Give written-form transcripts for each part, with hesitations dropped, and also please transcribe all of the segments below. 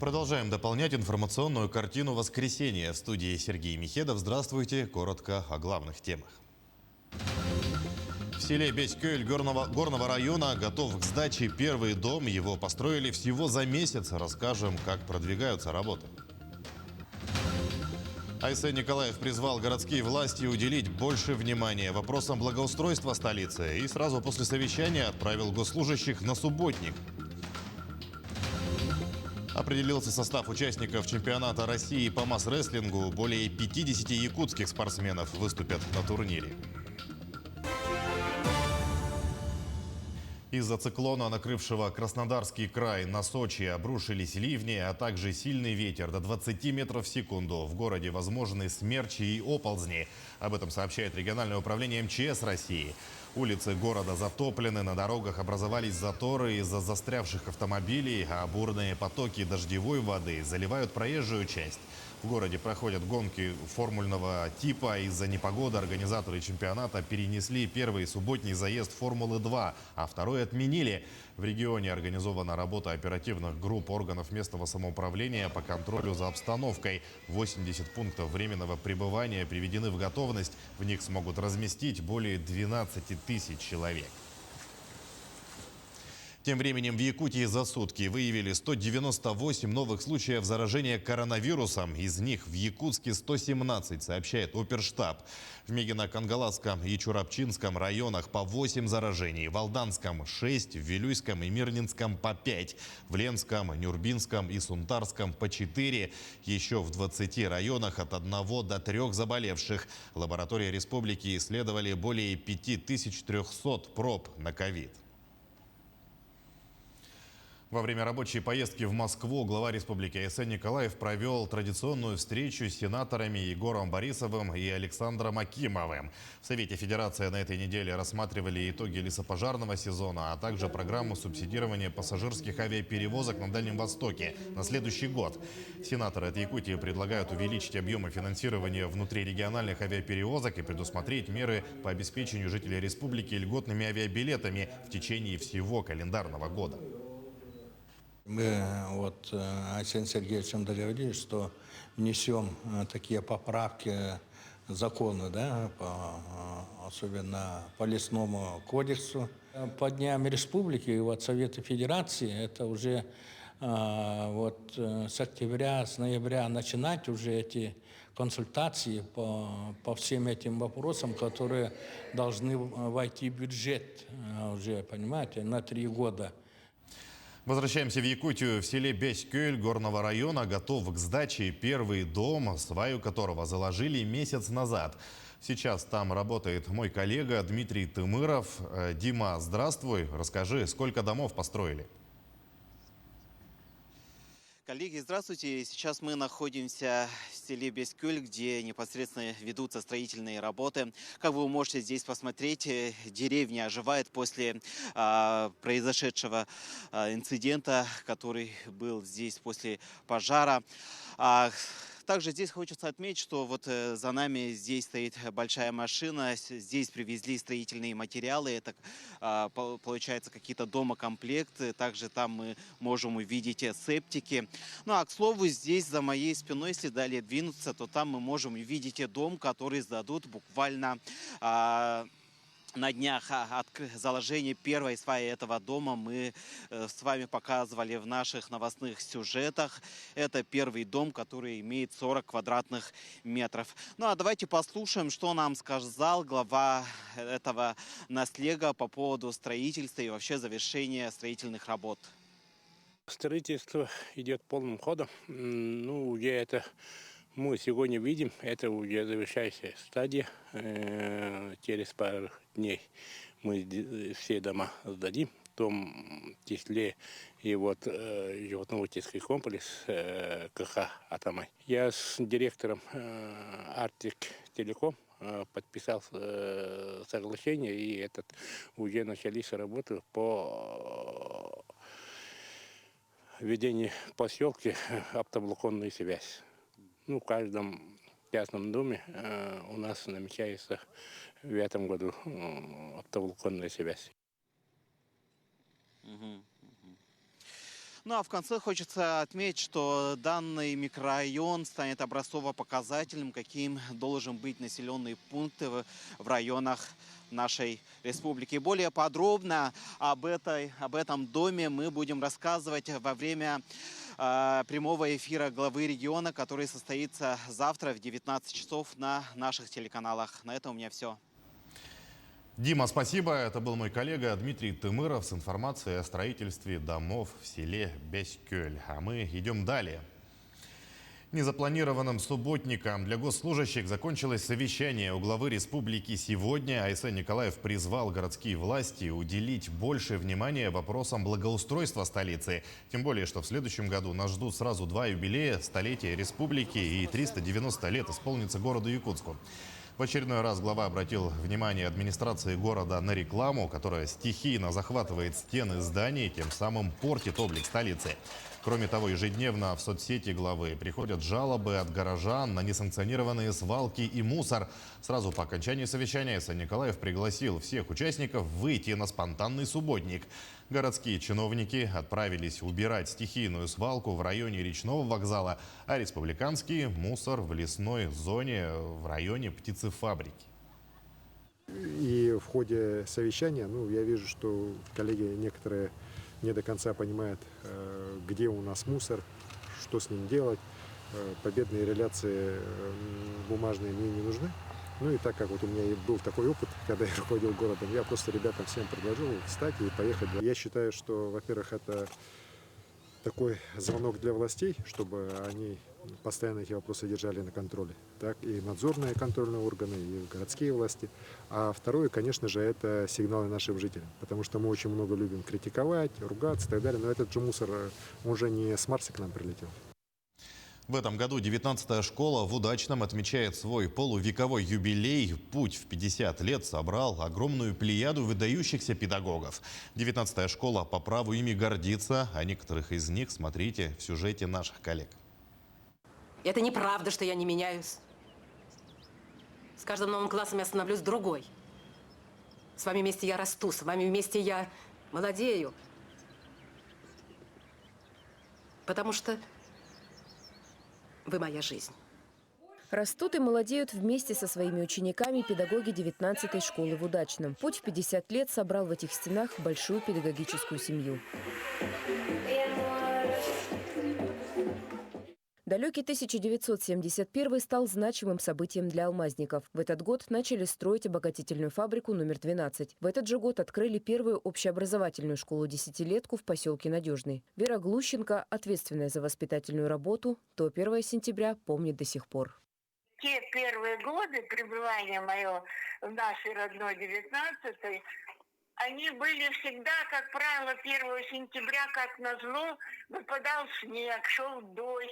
Продолжаем дополнять информационную картину воскресенья. В студии Сергей Михедов. Здравствуйте. Коротко о главных темах. В селе Беськёль горного района готов к сдаче первый дом. Его построили всего за месяц. Расскажем, как продвигаются работы. Айсен Николаев призвал городские власти уделить больше внимания вопросам благоустройства столицы и сразу после совещания отправил госслужащих на субботник. Определился состав участников чемпионата России по масс-рестлингу. Более 50 якутских спортсменов выступят на турнире. Из-за циклона, накрывшего Краснодарский край, на Сочи обрушились ливни, а также сильный ветер до 20 метров в секунду. В городе возможны смерчи и оползни. Об этом сообщает региональное управление МЧС России. Улицы города затоплены, на дорогах образовались заторы из-за застрявших автомобилей, а бурные потоки дождевой воды заливают проезжую часть. В городе проходят гонки формульного типа. Из-за непогоды организаторы чемпионата перенесли первый субботний заезд Формулы-2, а второй отменили. В регионе организована работа оперативных групп органов местного самоуправления по контролю за обстановкой. 80 пунктов временного пребывания приведены в готовность. В них смогут разместить более 12 тысяч человек. Тем временем в Якутии за сутки выявили 198 новых случаев заражения коронавирусом. Из них в Якутске 117, сообщает оперштаб. В Мегино-Кангаласском и Чурапчинском районах по 8 заражений. В Алданском 6, в Вилюйском и Мирнинском по 5. В Ленском, Нюрбинском и Сунтарском по 4. Еще в 20 районах от 1 до 3 заболевших. Лаборатории республики исследовали более 5300 проб на ковид. Во время рабочей поездки в Москву глава республики Айсен Николаев провел традиционную встречу с сенаторами Егором Борисовым и Александром Акимовым. В Совете Федерации на этой неделе рассматривали итоги лесопожарного сезона, а также программу субсидирования пассажирских авиаперевозок на Дальнем Востоке на следующий год. Сенаторы от Якутии предлагают увеличить объемы финансирования внутрирегиональных авиаперевозок и предусмотреть меры по обеспечению жителей республики льготными авиабилетами в течение всего календарного года. Мы Айсен Сергеевичем договорились, что внесем такие поправки законы, да, особенно по лесному кодексу. По дням республики и Совета Федерации это уже с октября, с ноября начинать уже эти консультации по всем этим вопросам, которые должны войти в бюджет уже, понимаете, на 3 года. Возвращаемся в Якутию. В селе Беськёль горного района готов к сдаче первый дом, сваю которого заложили месяц назад. Сейчас там работает мой коллега Дмитрий Тымыров. Дима, здравствуй. Расскажи, сколько домов построили? Коллеги, здравствуйте. Сейчас мы находимся в селе Беськёль, где непосредственно ведутся строительные работы. Как вы можете здесь посмотреть, деревня оживает после произошедшего инцидента, который был здесь после пожара. Также здесь хочется отметить, что за нами здесь стоит большая машина. Здесь привезли строительные материалы. Это получается какие-то домокомплекты. Также там мы можем увидеть септики. Ну а к слову, здесь за моей спиной, если далее двинуться, то там мы можем увидеть дом, который сдадут буквально на днях. От заложения первой сваи этого дома мы с вами показывали в наших новостных сюжетах. Это первый дом, который имеет 40 квадратных метров. Ну а давайте послушаем, что нам сказал глава этого наследия по поводу строительства и вообще завершения строительных работ. Строительство идет полным ходом. Мы сегодня видим, это уже завершающая стадия. Через пару дней мы все дома сдадим, в том числе и животноводческий комплекс КХ «Атамай». Я с директором Arctic Telecom подписал соглашение, и уже начались работы по ведению поселки оптоволоконной связи. В каждом частном доме у нас намечается в этом году оптоволоконная связь. Ну а в конце хочется отметить, что данный микрорайон станет образцово-показательным, каким должен быть населенный пункт в районах нашей республики. Более подробно об этом доме мы будем рассказывать во время прямого эфира главы региона, который состоится завтра в 19 часов на наших телеканалах. На этом у меня все. Дима, спасибо. Это был мой коллега Дмитрий Тымыров с информацией о строительстве домов в селе Бескёль. А мы идем далее. Незапланированным субботником для госслужащих закончилось совещание у главы республики сегодня. Айсен Николаев призвал городские власти уделить больше внимания вопросам благоустройства столицы. Тем более, что в следующем году нас ждут сразу 2 юбилея: столетие республики и 390 лет исполнится городу Якутску. В очередной раз глава обратил внимание администрации города на рекламу, которая стихийно захватывает стены зданий, тем самым портит облик столицы. Кроме того, ежедневно в соцсети главы приходят жалобы от горожан на несанкционированные свалки и мусор. Сразу по окончании совещания Айсен Николаев пригласил всех участников выйти на спонтанный субботник. Городские чиновники отправились убирать стихийную свалку в районе речного вокзала, а республиканский мусор в лесной зоне в районе птицефабрики. И в ходе совещания, я вижу, что коллеги некоторые не до конца понимают, где у нас мусор, что с ним делать. Победные реляции бумажные мне не нужны. Ну и так как вот у меня и был такой опыт, когда я руководил городом, я просто ребятам всем предложил встать и поехать. Я считаю, что, во-первых, это такой звонок для властей, чтобы они постоянно эти вопросы держали на контроле. Так и надзорные контрольные органы, и городские власти. А второе, конечно же, это сигналы нашим жителям. Потому что мы очень много любим критиковать, ругаться и так далее. Но этот же мусор, он же не с Марса к нам прилетел. В этом году 19-я школа в Удачном отмечает свой полувековой юбилей. Путь в 50 лет собрал огромную плеяду выдающихся педагогов. 19-я школа по праву ими гордится, а некоторых из них смотрите в сюжете наших коллег. Это неправда, что я не меняюсь. С каждым новым классом я становлюсь другой. С вами вместе я расту, с вами вместе я молодею. Потому что вы моя жизнь. Растут и молодеют вместе со своими учениками педагоги 19-й школы в Удачном. Путь в 50 лет собрал в этих стенах большую педагогическую семью. Далекий 1971 стал значимым событием для алмазников. В этот год начали строить обогатительную фабрику номер 12. В этот же год открыли первую общеобразовательную школу-десятилетку в поселке Надежный. Вера Глущенко, ответственная за воспитательную работу, то 1 сентября помнит до сих пор. Те первые годы пребывания мое в нашей родной 19-й, они были всегда, как правило, 1 сентября, как назло, выпадал снег, шел дождь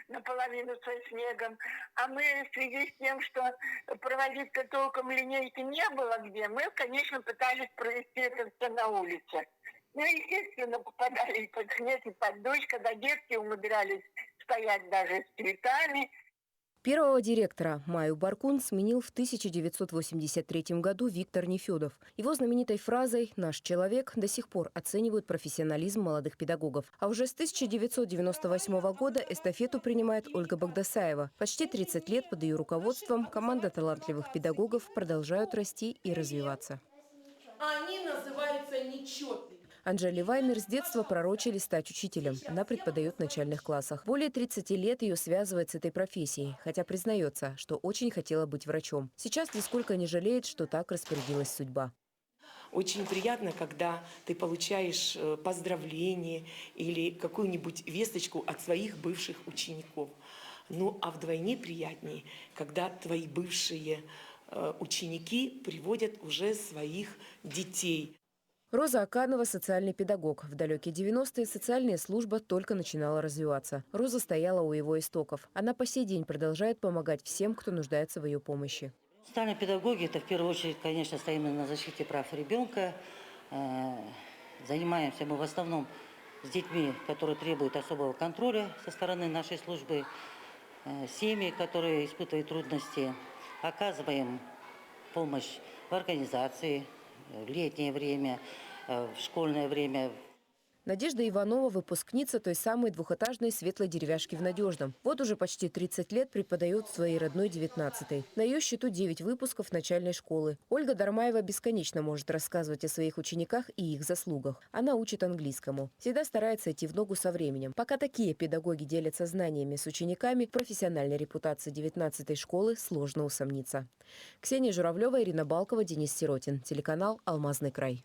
наполовину со снегом. А мы в связи с тем, что проводить-то толком линейки не было где, мы, конечно, пытались провести это все на улице. Ну, естественно, попадали и под снег, и под дождь, когда детки умудрялись стоять даже с цветами. Первого директора Маю Баркун сменил в 1983 году Виктор Нефедов. Его знаменитой фразой «Наш человек» до сих пор оценивают профессионализм молодых педагогов. А уже с 1998 года эстафету принимает Ольга Багдасаева. Почти 30 лет под ее руководством команда талантливых педагогов продолжают расти и развиваться. Они называются нечетные. Анжеле Ваймер с детства пророчили стать учителем. Она преподает в начальных классах. Более 30 лет ее связывает с этой профессией, хотя признается, что очень хотела быть врачом. Сейчас нисколько не жалеет, что так распорядилась судьба. Очень приятно, когда ты получаешь поздравление или какую-нибудь весточку от своих бывших учеников. Ну а вдвойне приятнее, когда твои бывшие ученики приводят уже своих детей. Роза Аканова – социальный педагог. В далекие 90-е социальная служба только начинала развиваться. Роза стояла у его истоков. Она по сей день продолжает помогать всем, кто нуждается в ее помощи. Социальные педагоги – это в первую очередь, конечно, стоим на защите прав ребенка. Занимаемся мы в основном с детьми, которые требуют особого контроля со стороны нашей службы, семьи, которые испытывают трудности. Оказываем помощь в организации, в летнее время, в школьное время. Надежда Иванова – выпускница той самой двухэтажной светлой деревяшки в Надежном. Вот уже почти 30 лет преподает в своей родной 19-й. На ее счету 9 выпусков начальной школы. Ольга Дармаева бесконечно может рассказывать о своих учениках и их заслугах. Она учит английскому. Всегда старается идти в ногу со временем. Пока такие педагоги делятся знаниями с учениками, в профессиональной репутации 19-й школы сложно усомниться. Ксения Журавлева, Ирина Балкова, Денис Сиротин. Телеканал «Алмазный край».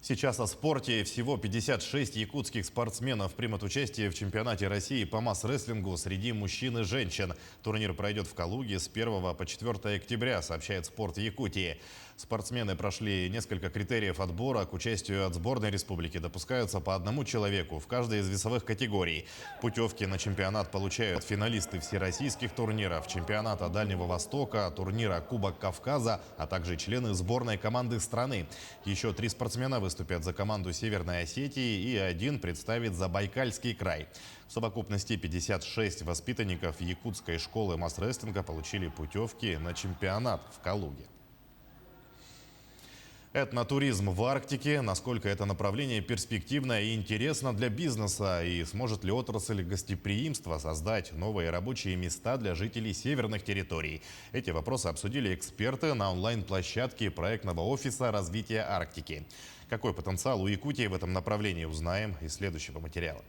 Сейчас о спорте. Всего 56 якутских спортсменов примут участие в чемпионате России по масс-рестлингу среди мужчин и женщин. Турнир пройдет в Калуге с 1 по 4 октября, сообщает «Спорт Якутии». Спортсмены прошли несколько критериев отбора. К участию от сборной республики допускаются по одному человеку в каждой из весовых категорий. Путевки на чемпионат получают финалисты всероссийских турниров, чемпионата Дальнего Востока, турнира Кубок Кавказа, а также члены сборной команды страны. Еще 3 спортсмена выступят за команду Северной Осетии и 1 представит Забайкальский край. В совокупности 56 воспитанников якутской школы масс-рестлинга получили путевки на чемпионат в Калуге. Этнотуризм в Арктике. Насколько это направление перспективно и интересно для бизнеса? И сможет ли отрасль гостеприимства создать новые рабочие места для жителей северных территорий? Эти вопросы обсудили эксперты на онлайн-площадке проектного офиса развития Арктики. Какой потенциал у Якутии в этом направлении, узнаем из следующего материала.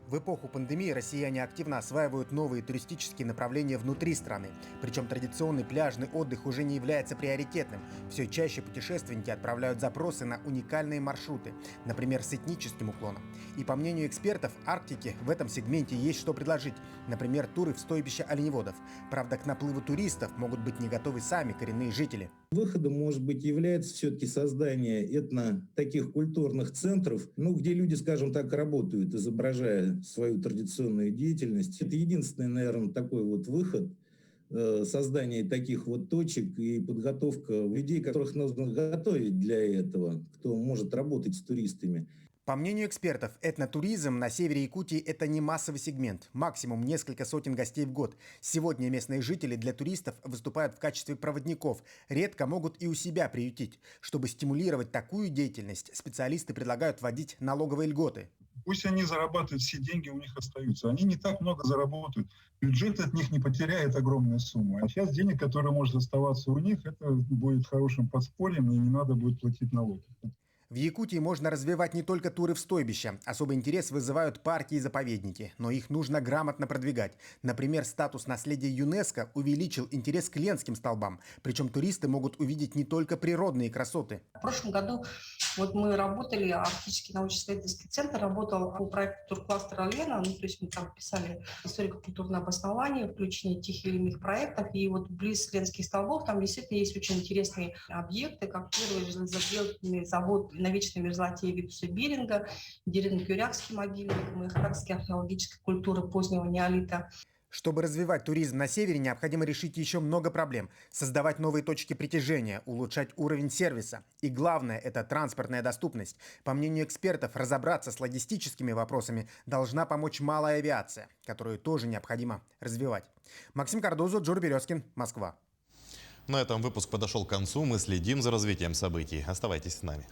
В эпоху пандемии россияне активно осваивают новые туристические направления внутри страны. Причем традиционный пляжный отдых уже не является приоритетным. Все чаще путешественники отправляют запросы на уникальные маршруты, например, с этническим уклоном. И по мнению экспертов, Арктике в этом сегменте есть что предложить. Например, туры в стойбище оленеводов. Правда, к наплыву туристов могут быть не готовы сами коренные жители. Выходом, может быть, является все-таки создание таких культурных центров, где люди, скажем так, работают, изображая свою традиционную деятельность. Это единственный, наверное, такой выход, создание таких точек и подготовка людей, которых нужно готовить для этого, кто может работать с туристами. По мнению экспертов, этнотуризм на севере Якутии – это не массовый сегмент, максимум несколько сотен гостей в год. Сегодня местные жители для туристов выступают в качестве проводников, редко могут и у себя приютить. Чтобы стимулировать такую деятельность, специалисты предлагают вводить налоговые льготы. Пусть они зарабатывают, все деньги у них остаются. Они не так много заработают. Бюджет от них не потеряет огромную сумму. А сейчас денег, которые может оставаться у них, это будет хорошим подспорьем, и не надо будет платить налоги. В Якутии можно развивать не только туры в стойбища. Особый интерес вызывают парки и заповедники. Но их нужно грамотно продвигать. Например, статус наследия ЮНЕСКО увеличил интерес к Ленским столбам. Причем туристы могут увидеть не только природные красоты. В прошлом году мы работали, Арктический научно-исследовательский центр работал по проекту туркластера Лена. То есть мы там писали историко-культурное обоснование, включение тех или иных проектов. И близ Ленских столбов там действительно есть очень интересные объекты, как первый железоделательный завод на вечной мерзлоте Витуса Беринга, Дерин-Кюрякский могильник, Махарские археологической культуры позднего неолита. Чтобы развивать туризм на севере, необходимо решить еще много проблем. Создавать новые точки притяжения, улучшать уровень сервиса. И главное – это транспортная доступность. По мнению экспертов, разобраться с логистическими вопросами должна помочь малая авиация, которую тоже необходимо развивать. Максим Кардозо, Джур Березкин, Москва. На этом выпуск подошел к концу. Мы следим за развитием событий. Оставайтесь с нами.